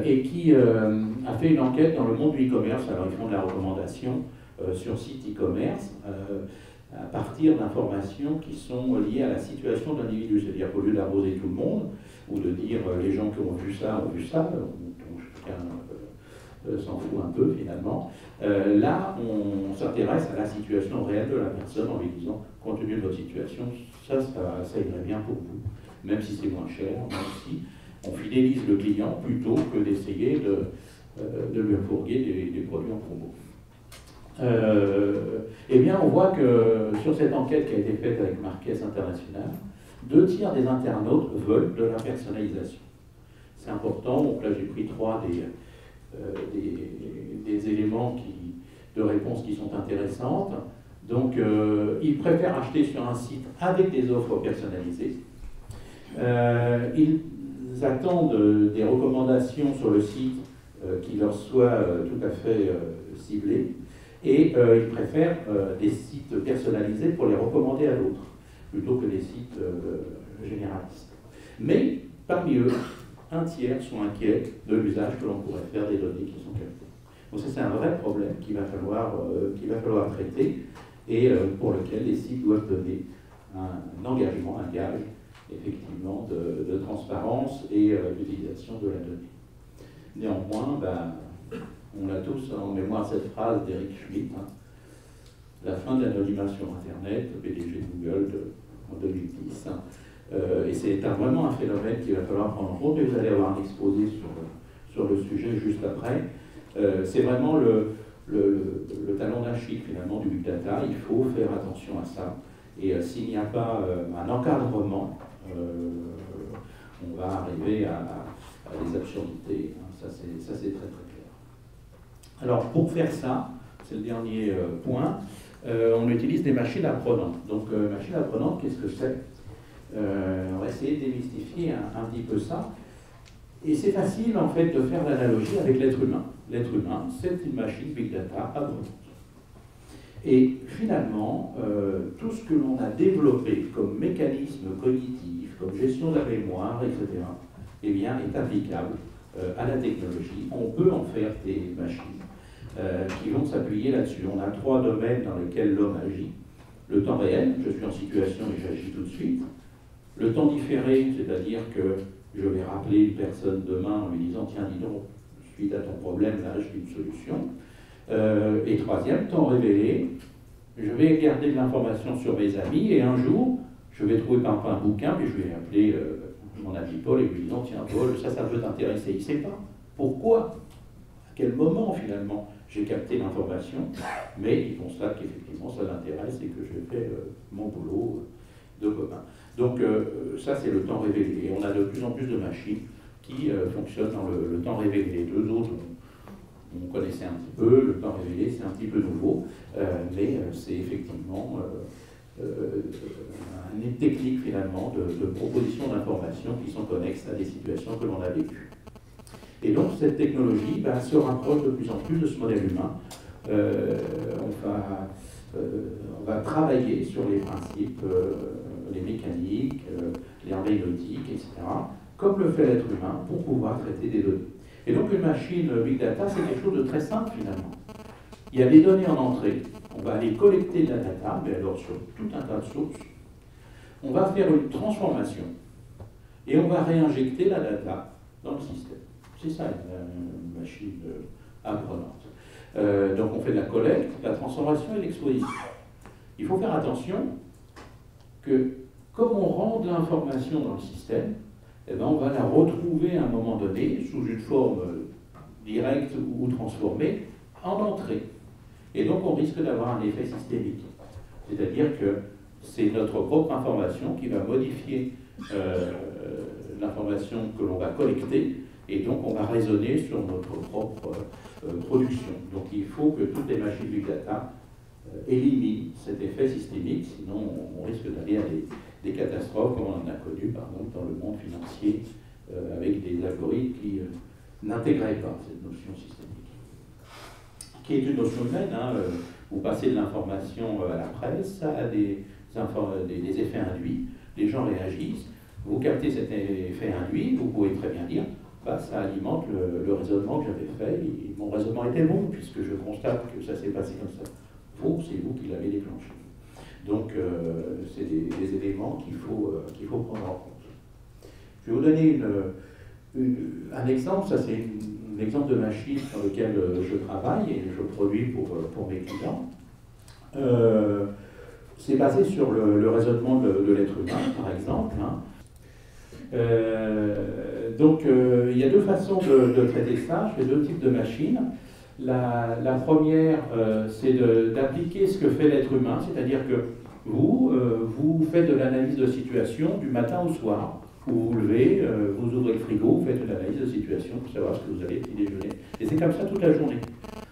et qui a fait une enquête dans le monde du e-commerce. Alors ils font de la recommandation sur site e-commerce à partir d'informations qui sont liées à la situation de l'individu. C'est-à-dire qu'au lieu d'arroser tout le monde, ou de dire les gens qui ont vu ça, dont chacun s'en fout un peu finalement, là on s'intéresse à la situation réelle de la personne en lui disant, compte tenu de votre situation, ça irait bien pour vous, même si c'est moins cher, même si on fidélise le client plutôt que d'essayer de lui fourguer des produits en promo. Eh bien, on voit que sur cette enquête qui a été faite avec Marques International, 2 tiers des internautes veulent de la personnalisation. C'est important, donc là j'ai pris 3 des éléments de réponse qui sont intéressantes. Donc, ils préfèrent acheter sur un site avec des offres personnalisées. Ils attendent des recommandations sur le site qui leur soient tout à fait ciblées. Et ils préfèrent des sites personnalisés pour les recommander à d'autres, plutôt que des sites généralistes. Mais parmi eux, 1 tiers sont inquiets de l'usage que l'on pourrait faire des données qui sont captées. Donc ça, c'est un vrai problème qu'il va falloir traiter et pour lequel les sites doivent donner un engagement, un gage, effectivement, de transparence et d'utilisation de la donnée. Néanmoins, on a tous en mémoire cette phrase d'Eric Schmidt, la fin de l'anonymat sur Internet, le PDG de Google en 2010. Et c'est vraiment un phénomène qu'il va falloir prendre en compte, et vous allez avoir un exposé sur le sujet juste après. C'est vraiment le talon d'Achille finalement du big data. Il faut faire attention à ça. Et s'il n'y a pas un encadrement, on va arriver à des absurdités. Ça c'est très très clair. Alors pour faire ça, c'est le dernier point, on utilise des machines apprenantes. Donc machines apprenantes, qu'est-ce que c'est? On va essayer de démystifier un petit peu ça. Et c'est facile en fait de faire l'analogie avec l'être humain. L'être humain, c'est une machine big data apprenante. Et finalement, tout ce que l'on a développé comme mécanisme cognitif, comme gestion de la mémoire, etc., eh bien, est applicable à la technologie. On peut en faire des machines qui vont s'appuyer là-dessus. On a 3 domaines dans lesquels l'homme agit. Le temps réel, je suis en situation et j'agis tout de suite. Le temps différé, c'est-à-dire que je vais rappeler une personne demain en lui disant « Tiens, dis donc, suite à ton problème, là, j'ai une solution ». Et 3e, temps révélé, je vais garder de l'information sur mes amis et un jour, je vais trouver par exemple un bouquin, puis je vais appeler mon ami Paul et lui disant « Tiens, Paul, ça peut t'intéresser ». Il ne sait pas pourquoi, à quel moment finalement j'ai capté l'information, mais il constate qu'effectivement ça l'intéresse et que je fais mon boulot de copain. Donc ça c'est le temps révélé. Et on a de plus en plus de machines qui fonctionnent dans le temps révélé. Les 2 autres, on connaissait un petit peu, le temps révélé c'est un petit peu nouveau, mais c'est effectivement une technique finalement de proposition d'informations qui sont connexes à des situations que l'on a vécues. Et donc cette technologie se rapproche de plus en plus de ce modèle humain. On va travailler sur les principes, les mécaniques, les embryoniques, etc., comme le fait l'être humain pour pouvoir traiter des données. Et donc une machine Big Data, c'est quelque chose de très simple finalement. Il y a des données en entrée, on va aller collecter de la data, mais alors sur tout un tas de sources. On va faire une transformation et on va réinjecter la data dans le système. C'est ça une machine apprenante. Donc on fait de la collecte, de la transformation et de l'exposition. Il faut faire attention que comme on rend de l'information dans le système, eh ben, on va la retrouver à un moment donné sous une forme directe ou transformée en entrée. Et donc on risque d'avoir un effet systémique. C'est-à-dire que c'est notre propre information qui va modifier l'information que l'on va collecter, et donc on va raisonner sur notre propre production. Donc il faut que toutes les machines Big Data éliminent cet effet systémique, sinon on risque d'aller à des catastrophes comme on en a connu par exemple dans le monde financier avec des algorithmes qui n'intégraient pas cette notion systémique. Qui est une notion humaine, hein, vous passez de l'information à la presse, à des effets induits, les gens réagissent, vous captez cet effet induit, vous pouvez très bien dire ça alimente le raisonnement que j'avais fait, et mon raisonnement était bon puisque je constate que ça s'est passé comme ça. Faux, c'est vous qui l'avez déclenché. Donc c'est des éléments qu'il faut prendre en compte. Je vais vous donner un exemple, ça c'est un exemple de machine sur lequel je travaille et je produis pour mes clients. C'est basé sur le raisonnement de l'être humain, par exemple. Hein. Donc il y a deux façons de traiter ça. Je fais deux types de machines. La première, c'est d'appliquer ce que fait l'être humain, c'est-à-dire que vous faites de l'analyse de situation du matin au soir. Vous vous levez, vous ouvrez le frigo, vous faites une analyse de situation pour savoir ce que vous avez petit déjeuner. Et c'est comme ça toute la journée.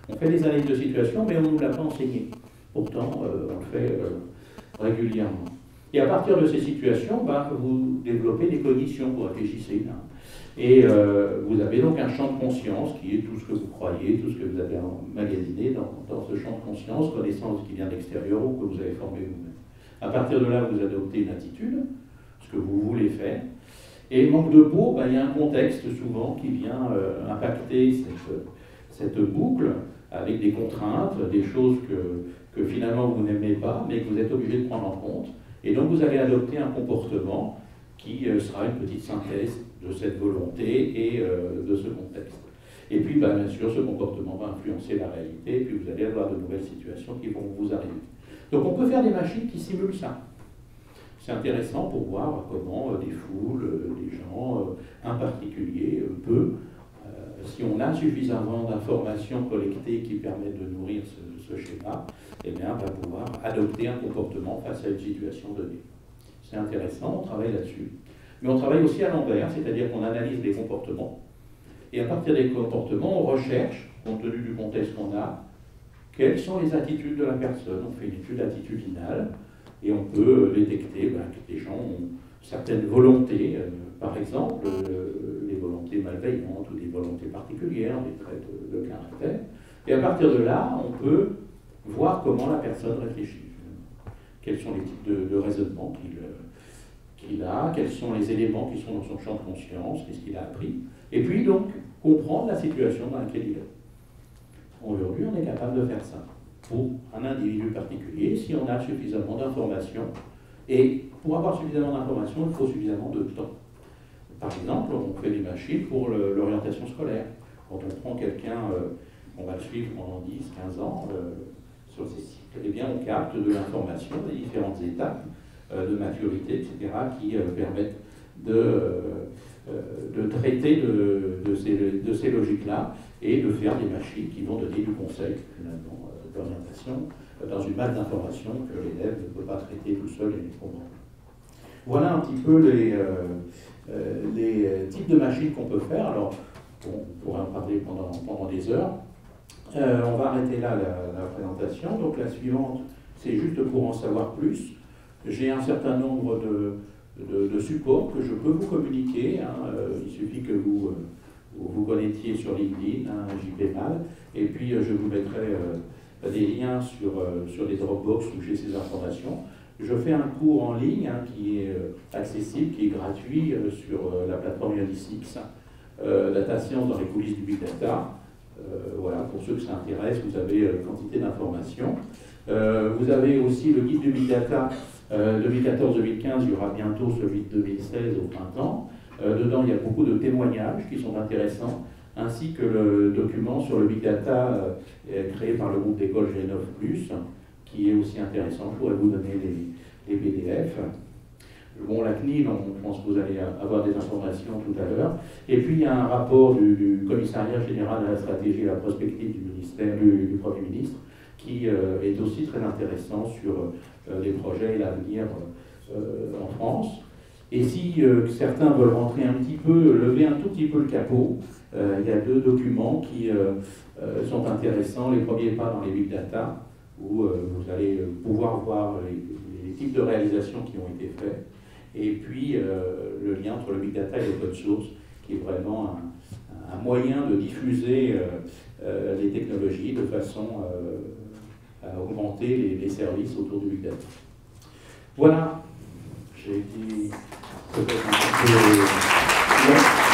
On fait des analyses de situation, mais on ne nous l'a pas enseigné. Pourtant, on le fait régulièrement. Et à partir de ces situations, vous développez des cognitions, vous réfléchissez. Hein. Et vous avez donc un champ de conscience qui est tout ce que vous croyez, tout ce que vous avez emmagasiné dans ce champ de conscience, connaissance qui vient de l'extérieur ou que vous avez formé vous-même. À partir de là, vous adoptez une attitude, ce que vous voulez faire. Et manque de peau, il y a un contexte souvent qui vient impacter cette boucle avec des contraintes, des choses que finalement vous n'aimez pas, mais que vous êtes obligé de prendre en compte. Et donc vous allez adopter un comportement qui sera une petite synthèse de cette volonté et de ce contexte. Et puis bien sûr ce comportement va influencer la réalité, et puis vous allez avoir de nouvelles situations qui vont vous arriver. Donc on peut faire des machines qui simulent ça. C'est intéressant pour voir comment des foules, des gens, un particulier peut, si on a suffisamment d'informations collectées qui permettent de nourrir ce schéma, eh bien, va pouvoir adopter un comportement face à une situation donnée. C'est intéressant, on travaille là-dessus. Mais on travaille aussi à l'envers, c'est-à-dire qu'on analyse les comportements, et à partir des comportements, on recherche, compte tenu du contexte qu'on a, quelles sont les attitudes de la personne. On fait une étude attitudinale, et on peut détecter que les gens ont certaines volontés, par exemple, les volontés malveillantes ou des volontés particulières, des traits de caractère. Et à partir de là, on peut voir comment la personne réfléchit. Quels sont les types de raisonnements qu'il a, quels sont les éléments qui sont dans son champ de conscience, qu'est-ce qu'il a appris. Et puis donc, comprendre la situation dans laquelle il est. Aujourd'hui, on est capable de faire ça. Pour un individu particulier, si on a suffisamment d'informations, et pour avoir suffisamment d'informations, il faut suffisamment de temps. Par exemple, on fait des machines pour l'orientation scolaire. Quand on prend quelqu'un, on va le suivre pendant 10, 15 ans sur ces cycles, eh bien on capte de l'information, des différentes étapes de maturité, etc., qui permettent de traiter de ces logiques-là et de faire des machines qui vont donner du conseil, finalement, d'orientation, dans une masse d'informations que l'élève ne peut pas traiter tout seul et comprendre. Voilà un petit peu les types de machines qu'on peut faire. Alors, on pourrait en parler pendant des heures. On va arrêter là la présentation. Donc la suivante, c'est juste pour en savoir plus. J'ai un certain nombre de supports que je peux vous communiquer. Il suffit que vous connectiez sur LinkedIn, JPMAL, et puis je vous mettrai des liens sur des Dropbox où j'ai ces informations. Je fais un cours en ligne qui est accessible, qui est gratuit sur la plateforme Unisix, Data Science dans les coulisses du Big Data. Voilà, pour ceux que ça intéresse, vous avez quantité d'informations. Vous avez aussi le guide du Big Data 2014-2015, il y aura bientôt celui de 2016 au printemps. Dedans, il y a beaucoup de témoignages qui sont intéressants, ainsi que le document sur le Big Data créé par le groupe d'école G9+, qui est aussi intéressant. Je pourrais vous donner les PDF. Bon, la CNIL, je pense que vous allez avoir des informations tout à l'heure. Et puis, il y a un rapport du Commissariat général à la stratégie et à la prospective du ministère, du Premier ministre, qui est aussi très intéressant sur les projets et l'avenir en France. Et si certains veulent rentrer un petit peu, lever un tout petit peu le capot, il y a 2 documents qui sont intéressants. Les premiers pas dans les Big Data, où vous allez pouvoir voir les types de réalisations qui ont été faits. Et puis le lien entre le Big Data et l'open source, qui est vraiment un moyen de diffuser les technologies de façon à augmenter les services autour du Big Data. Voilà, j'ai été peut-être un peu long.